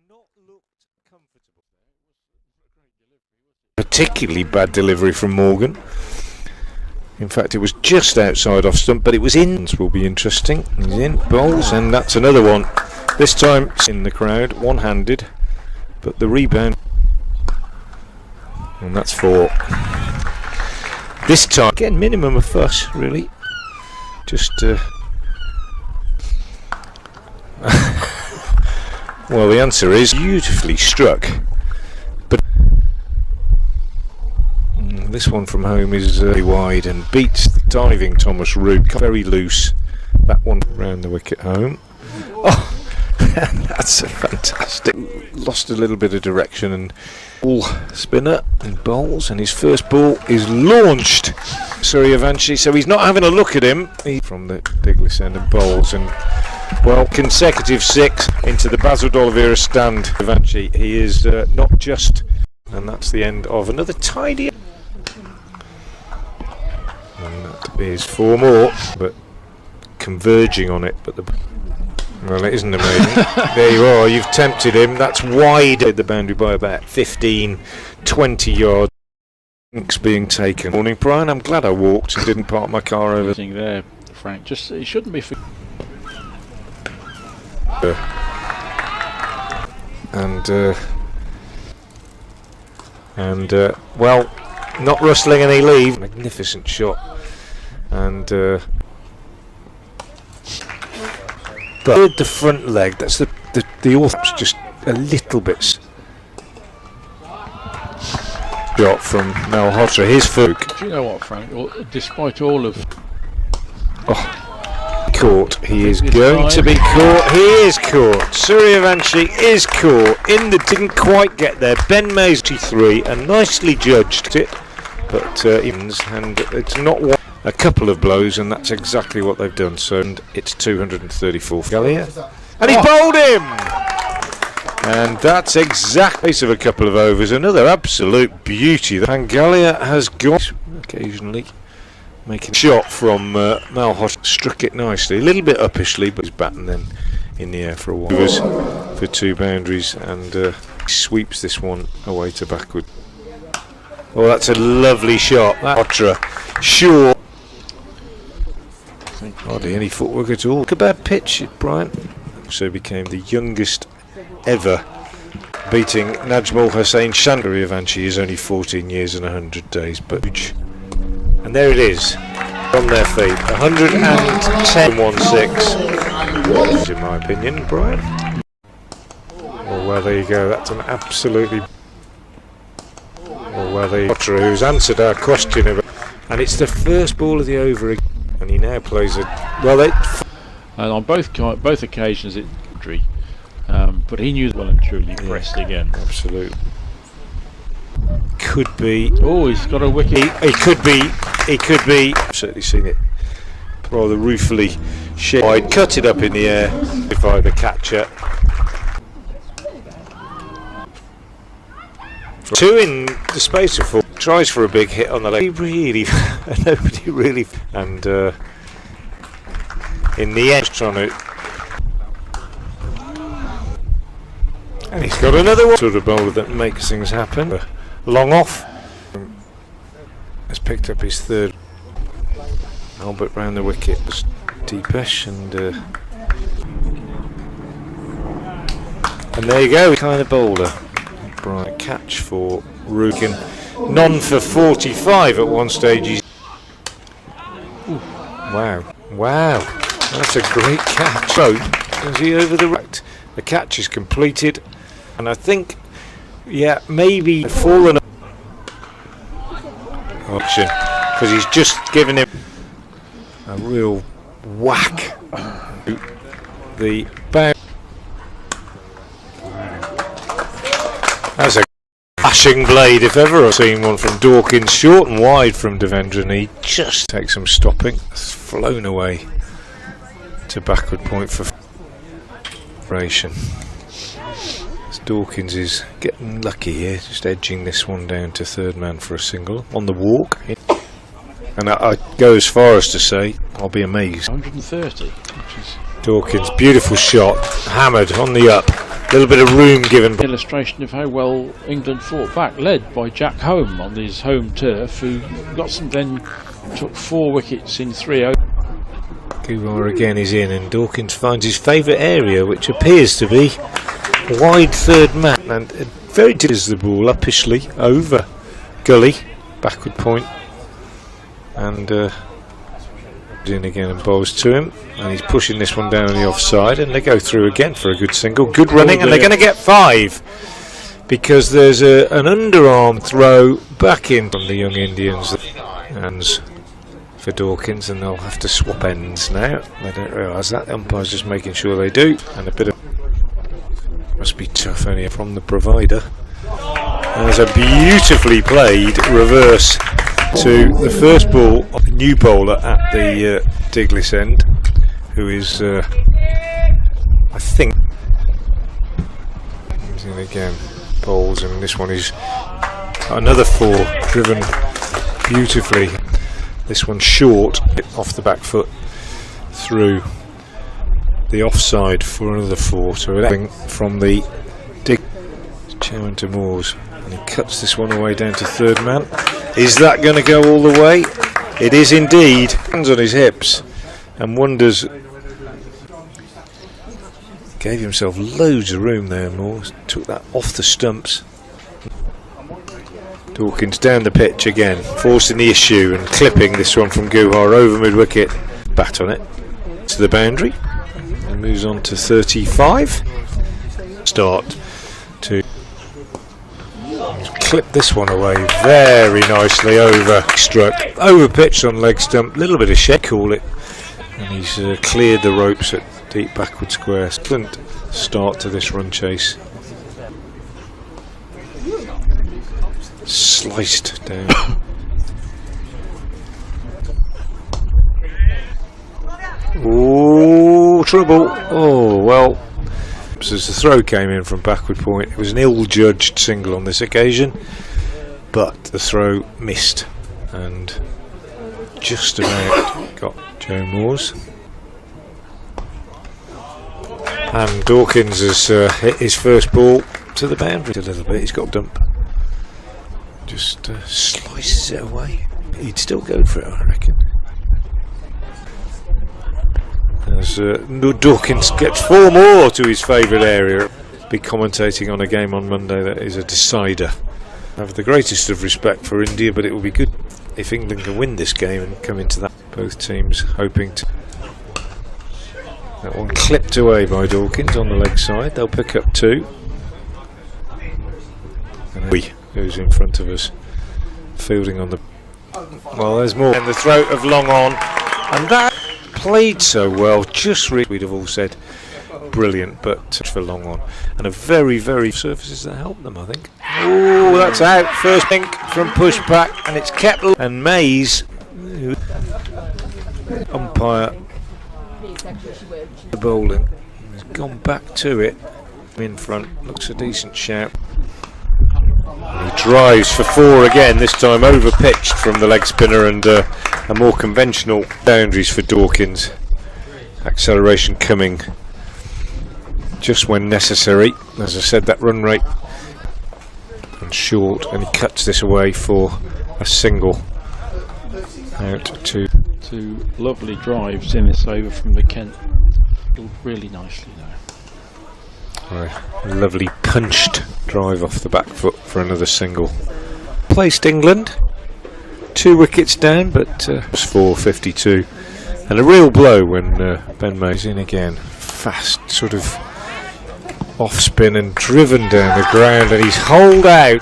not looked comfortable. Particularly bad delivery from Morgan. In fact, it was just outside off stump, but it was in. This will be interesting. He's in, bowls, and that's another one. This time in the crowd, one-handed, but the rebound, and that's 4. This time, again, minimum of fuss, really. Just, well, the answer is beautifully struck. But this one from home is very wide and beats the diving Thomas Root. Very loose. That one round the wicket home. Oh, that's a fantastic. Lost a little bit of direction and ball spinner and bowls, and his first ball is launched. Suryavanshi, so he's not having a look at him. From the Diglis end and bowls, and well, consecutive 6 into the Basil D'Oliveira stand. Suryavanshi, he is not just, and that's the end of another tidy. And that is 4 more, but converging on it. But well, it isn't amazing. There you are. You've tempted him. That's wide at the boundary by about 15, 20 yards. Being taken. Morning, Brian. I'm glad I walked and didn't park my car over there, Frank. Just it shouldn't be. Well, not rustling any leaves. Magnificent shot, and but the front leg. That's the author's just a little bit. Shot from Malhotra, his fluke. Do you know what, Frank? Despite all of caught, he is going to be caught. He is caught. Suryavanshi is caught. Didn't quite get there. Ben Mays 3 and nicely judged it, but evens, and it's not one. A couple of blows, and that's exactly what they've done. So and it's 234. Gallia, and he bowled him. And that's exactly of a couple of overs. Another absolute beauty. Pangalia has got occasionally making a shot from Malhotra. Struck it nicely, a little bit uppishly, but he's batting then in the air for a while. For 2 boundaries, and sweeps this one away to backward. Oh, that's a lovely shot. Malhotra, sure. Hardly any footwork at all. Look at that pitch, Brian. So became the youngest ever beating Najmul Hussain. Suryavanshi is only 14 years and 100 days, but and there it is on their feet. 110.16 in my opinion, Brian. Oh well, there you go. That's an absolutely. Oh well, there you go. Who's answered our question about, and it's the first ball of the over, and he now plays it well. And on both occasions, it's but he knew well and truly pressed again. Absolutely. Could be. Oh, he's got a wicket. He could be. He could be. I've certainly seen it rather ruefully. Wide, cut it up in the air by the catcher. 2 in the space of 4. Tries for a big hit on the leg. Nobody really. And in the end, trying to. And he's got another one. Sort of bowler that makes things happen. Long off. Has picked up his 3rd. Albert round the wicket. Deepish, and there you go. Kind of bowler. Bright catch for Rukin. None for 45 at one stage. Wow. Wow. That's a great catch. So, is he over the right? The catch is completed. And I think, yeah, maybe fallen option, because he's just given him a real whack. The bound. That's a flashing blade if ever I've seen one from Dawkins. Short and wide from Devendra, and he just takes some stopping. It's flown away to backward point for operation. Dawkins is getting lucky here, just edging this one down to 3rd man for a single on the walk. And I go as far as to say I'll be amazed. 130. Which is Dawkins, beautiful shot, hammered on the up. little bit of room given. Illustration of how well England fought back, led by Jack Home on his home turf, who got some, then took 4 wickets in 3 overs. Guhar again is in, and Dawkins finds his favourite area, which appears to be wide third man, and very is the ball uppishly over gully, backward point, and in again and bowls to him, and he's pushing this one down on the offside, and they go through again for a good single, good running, and they're going to get 5 because there's an underarm throw back in from the young Indians, and for Dawkins, and they'll have to swap ends now. They don't realise that. The umpire's just making sure they do, and a bit of must be tough only from the provider. And there's a beautifully played reverse to the first ball of the new bowler at the Diglis end, who is I think in again bowls, and this one is another 4 driven beautifully. This one short, off the back foot, through the offside for another 4. So it from the dig Chairman to Moores, and he cuts this one away down to third man. Is that going to go all the way? It is indeed. Hands on his hips, and wonders. Gave himself loads of room there. Moores took that off the stumps. Dawkins down the pitch again, forcing the issue and clipping this one from Guhar over mid-wicket. Bat on it to the boundary, and moves on to 35. Start to clip this one away very nicely over pitched on leg stump, little bit of shed, call it, and he's cleared the ropes at deep backward square. Excellent start to this run chase. Sliced down. Oh, trouble. Oh, well, as the throw came in from backward point, it was an ill-judged single on this occasion, but the throw missed and just about got Joe Moores. And Dawkins has hit his first ball to the boundary a little bit. He's got a dump. Just slices it away. He'd still go for it, I reckon. As Dawkins gets 4 more to his favourite area. Be commentating on a game on Monday that is a decider. I have the greatest of respect for India, but it will be good if England can win this game and come into that. Both teams hoping to. That one clipped away by Dawkins on the leg side. They'll pick up 2. And who's in front of us, fielding on the. Well, there's more in the throat of long on, and that played so well. Just we'd have all said brilliant, but for long on, and a very, very surfaces that help them, I think. Oh, that's out. First pink from push back, and it's kept. And Mays, umpire, the bowling has gone back to it in front. Looks a decent shout. He drives for 4 again, this time over pitched from the leg spinner, and a more conventional boundaries for Dawkins. Acceleration coming just when necessary. As I said, that run rate and short, and he cuts this away for a single. Out to 2 lovely drives in this over from the Kent. Really nicely now. Right. Lovely punched drive off the back foot for another single. Placed England 2 wickets down, but it was 4:52, and a real blow when Ben May's in again. Fast sort of off spin and driven down the ground, and he's holed out.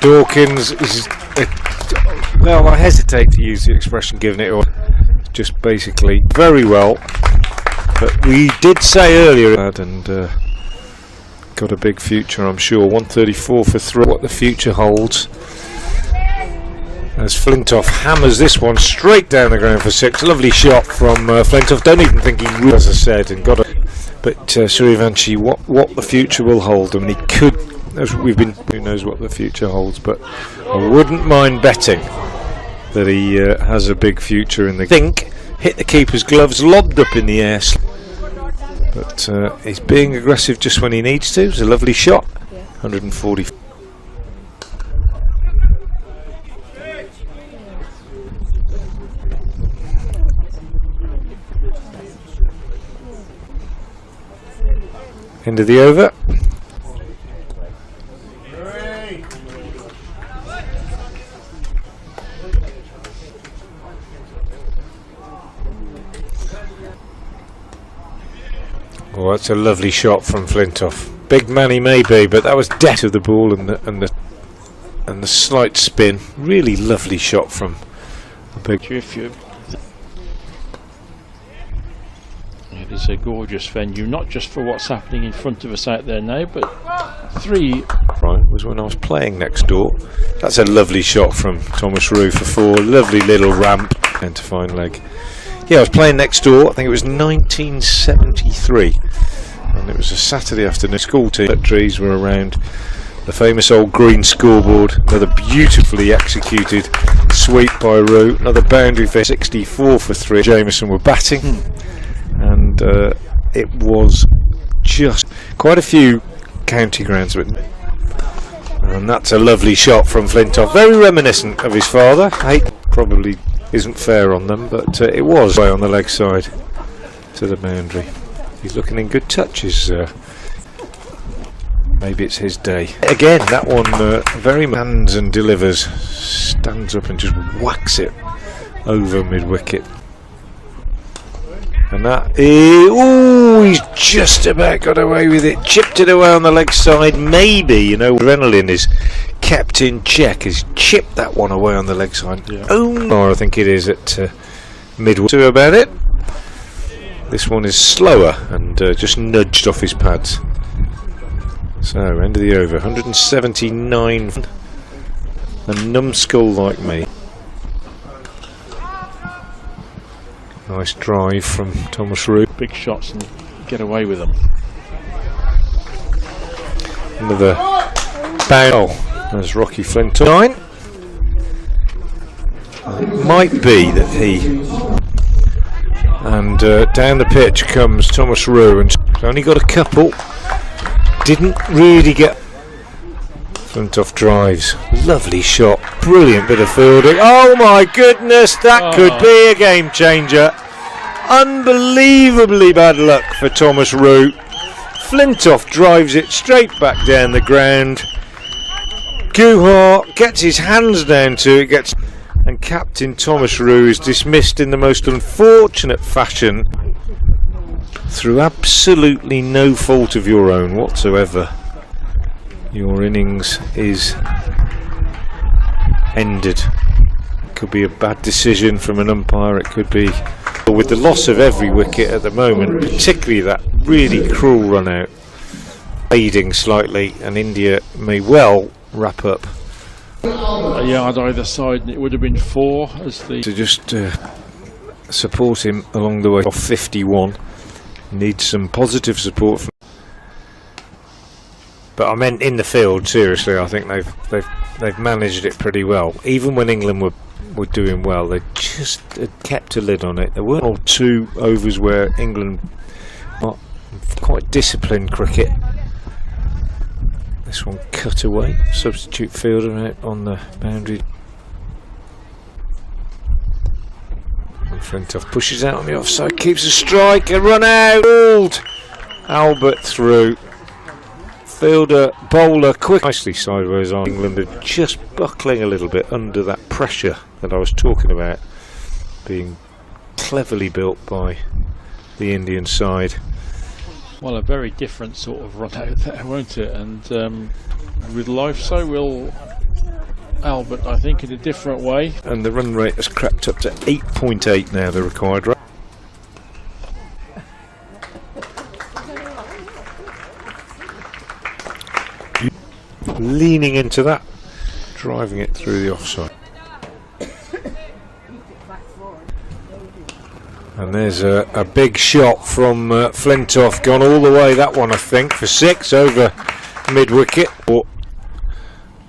Dawkins is well, I hesitate to use the expression given it, or just basically very well. But we did say earlier, and got a big future, I'm sure. 134 for 3. What the future holds. As Flintoff hammers this one straight down the ground for 6. Lovely shot from Flintoff. Don't even think he would, as I said, and got it. But Suryavanshi, what the future will hold. I mean, he could. As we've been, who knows what the future holds? But I wouldn't mind betting that he has a big future in the. Hit the keeper's gloves, lobbed up in the air. But he's being aggressive just when he needs to. It's a lovely shot. 140. End of the over. Oh, that's a lovely shot from Flintoff. Big man he may be, but that was death of the ball and the slight spin. Really lovely shot from the big. It is a gorgeous venue, not just for what's happening in front of us out there now, but Right, was when I was playing next door. That's a lovely shot from Thomas Roux for 4. Lovely little ramp and to fine leg. Yeah, I was playing next door. I think it was 1973, and it was a Saturday afternoon. School team trees were around the famous old green scoreboard. Another beautifully executed sweep by Roux. Another boundary for 64 for 3. Jameson were batting, and it was just quite a few county grounds. And that's a lovely shot from Flintoff. Very reminiscent of his father. Probably isn't fair on them, but it was way on the leg side to the boundary. He's looking in good touches. Maybe it's his day. Again, that one very hands and delivers. Stands up and just whacks it over mid-wicket. And that he's just about got away with it. Chipped it away on the leg side. Maybe, you know, adrenaline is kept in check. Has chipped that one away on the leg side. Yeah. Oh, I think it is at mid. To about it. This one is slower and just nudged off his pads. So end of the over. 179. A numbskull like me. Nice drive from Thomas Roux. Big shots and get away with them. Another bound. There's Rocky Flintoff. 9. It might be that he. And down the pitch comes Thomas Roux, and only got a couple. Didn't really get. Flintoff drives. Lovely shot. Brilliant bit of fielding. Oh my goodness, that could be a game changer. Unbelievably bad luck for Thomas Roux. Flintoff drives it straight back down the ground. Guha gets his hands down to it, and Captain Thomas Roux is dismissed in the most unfortunate fashion through absolutely no fault of your own whatsoever. Your innings is ended. It could be a bad decision from an umpire. It could be, with the loss of every wicket at the moment, particularly that really cruel run out, fading slightly, and India may well wrap up. A yard either side, and it would have been 4 as the. To just support him along the way off 51. Needs some positive support from. But I meant in the field, seriously. I think they've managed it pretty well. Even when England were doing well, they just had kept a lid on it. There were 1 or 2 overs where England got quite disciplined cricket. This one cut away. Substitute fielder out on the boundary. And Flintoff pushes out on the offside, keeps a strike, and run out. Pulled Albert through. Fielder, bowler, quick, nicely sideways on. England are just buckling a little bit under that pressure that I was talking about, being cleverly built by the Indian side. Well, a very different sort of run out there, won't it? And with life, so will Albert, I think, in a different way. And the run rate has crept up to 8.8 now, the required rate. Leaning into that, driving it through the offside. And there's a big shot from Flintoff, gone all the way, that one I think, for 6 over mid-wicket. Or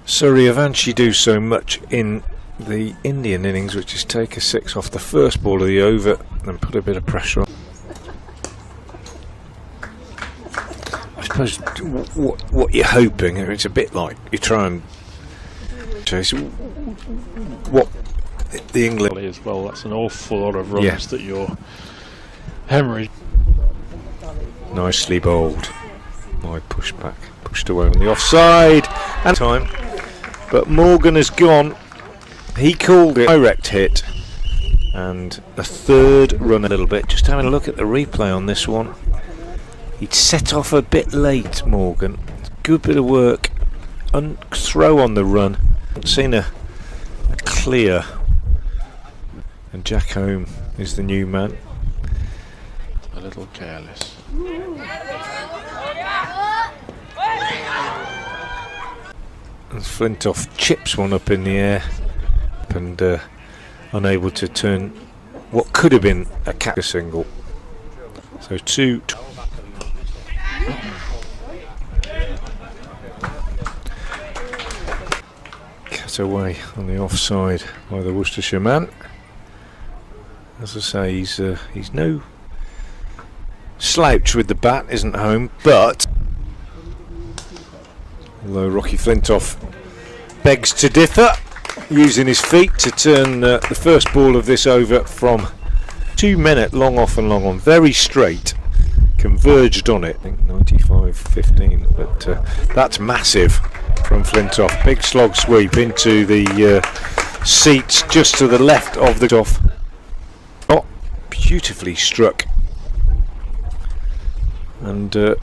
Suryavanshi do so much in the Indian innings, which is take a 6 off the first ball of the over and put a bit of pressure on. suppose what you're hoping, it's a bit like you try and chase what the England as well. That's an awful lot of runs Yeah. that you're hemorrhaging. nicely bowled. Wide push back, pushed away on the offside and time, but Morgan has gone. He called it direct hit, and the third run a little bit. Just having a look at the replay on this one. He'd set off a bit late, Morgan. Good bit of work. Throw on the run. Haven't seen a clear. And Jack Home is the new man. A little careless. And Flintoff chips one up in the air and unable to turn what could have been a single. So two. Cut away on the offside by the Worcestershire man. As I say, he's no slouch with the bat, isn't Home, but although Rocky Flintoff begs to differ, using his feet to turn the first ball of this over from 2 minute long off and long on, very straight, converged on it. I think 95-15, but that's massive from Flintoff. Big slog sweep into the seats just to the left of the off. Oh, beautifully struck. And